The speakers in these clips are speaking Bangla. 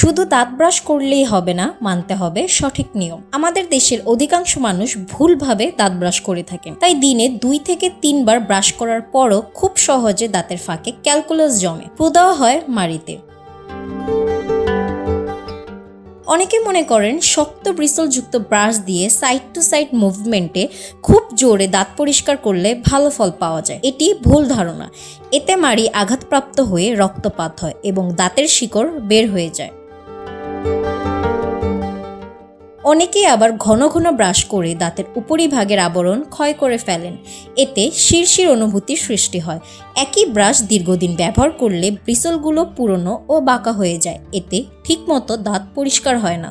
শুধু দাঁত ব্রাশ করলেই হবে না, মানতে হবে সঠিক নিয়ম। আমাদের দেশের অধিকাংশ মানুষ ভুলভাবে দাঁত ব্রাশ করে থাকেন, তাই দিনে 2 থেকে 3 বার ব্রাশ করার পরও খুব সহজে দাঁতের ফাঁকে ক্যালকুলাস জমে, ফু দেওয়া হয় মাড়িতে। অনেকে মনে করেন শক্ত ব্রিসলযুক্ত ব্রাশ দিয়ে সাইড টু সাইড মুভমেন্টে খুব জোরে দাঁত পরিষ্কার করলে ভালো ফল পাওয়া যায়। এটি ভুল ধারণা। এতে মাড়ি আঘাতপ্রাপ্ত হয়ে রক্তপাত হয় এবং দাঁতের শিকড় বের হয়ে যায়। অনেকেই আবার ঘন ঘন ব্রাশ করে দাঁতের উপরিভাগের আবরণ ক্ষয় করে ফেলেন। এতে শিরশির অনুভূতির সৃষ্টি হয়। একই ব্রাশ দীর্ঘদিন ব্যবহার করলে ব্রিসলগুলো পুরনো ও বাঁকা হয়ে যায়। এতে ঠিকমতো দাঁত পরিষ্কার হয় না।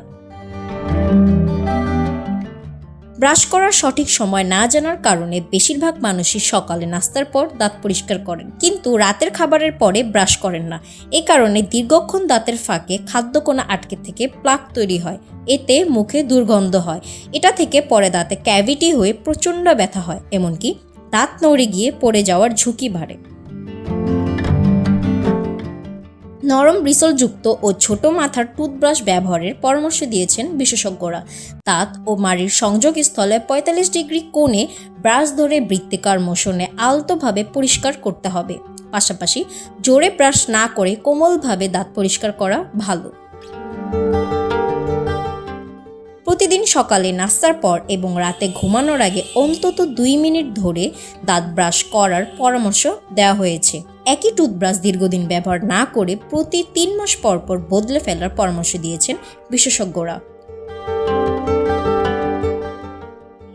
ব্রাশ করার সঠিক সময় না জানার কারণে বেশিরভাগ মানুষই সকালে নাস্তার পর দাঁত পরিষ্কার করেন, কিন্তু রাতের খাবারের পরে ব্রাশ করেন না। এ কারণে দীর্ঘক্ষণ দাঁতের ফাঁকে খাদ্যকণা আটকে থেকে প্লাক তৈরি হয়। এতে মুখে দুর্গন্ধ হয়। এটা থেকে পরে দাঁতে ক্যাভিটি হয়ে প্রচণ্ড ব্যথা হয়, এমনকি দাঁত নড়ে গিয়ে পড়ে যাওয়ার ঝুঁকি বাড়ে। নরম ব্রিসলযুক্ত ও ছোট মাথার টুথব্রাশ ব্যবহারের পরামর্শ দিয়েছেন বিশেষজ্ঞরা। দাঁত ও মাড়ির সংযোগস্থলে 45 ডিগ্রি কোণে ব্রাশ ধরে বৃত্তাকার মোশনে আলতোভাবে পরিষ্কার করতে হবে। পাশাপাশি জোরে ব্রাশ না করে কোমলভাবে দাঁত পরিষ্কার করা ভালো। প্রতিদিন সকালে নাস্তার পর এবং রাতে ঘুমানোর আগে অন্তত 2 মিনিট ধরে দাঁত ব্রাশ করার পরামর্শ দেওয়া হয়েছে। একই টুথব্রাশ দীর্ঘদিন ব্যবহার না করে প্রতি 3 মাস পর পর বদলে ফেলার পরামর্শ দিয়েছেন বিশেষজ্ঞরা।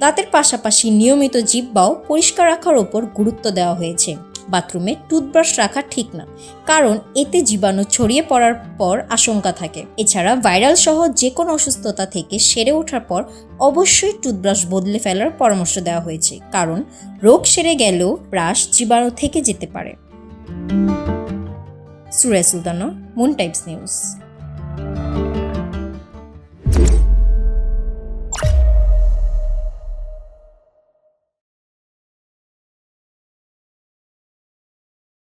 দাঁতের পাশাপাশি নিয়মিত জিহ্বাও পরিষ্কার রাখার উপর গুরুত্ব দেওয়া হয়েছে। বাথরুমে টুথব্রাশ রাখা ঠিক না, কারণ এতে জীবাণু ছড়িয়ে পড়ার পর আশঙ্কা থাকে। এছাড়া ভাইরাল সহ যে কোনো অসুস্থতা থেকে সেরে ওঠার পর অবশ্যই টুথব্রাশ বদলে ফেলার পরামর্শ দেওয়া হয়েছে, কারণ রোগ সেরে গেলেও ব্রাশ জীবাণু থেকে যেতে পারে। Suraiya Sultana, moon Times news.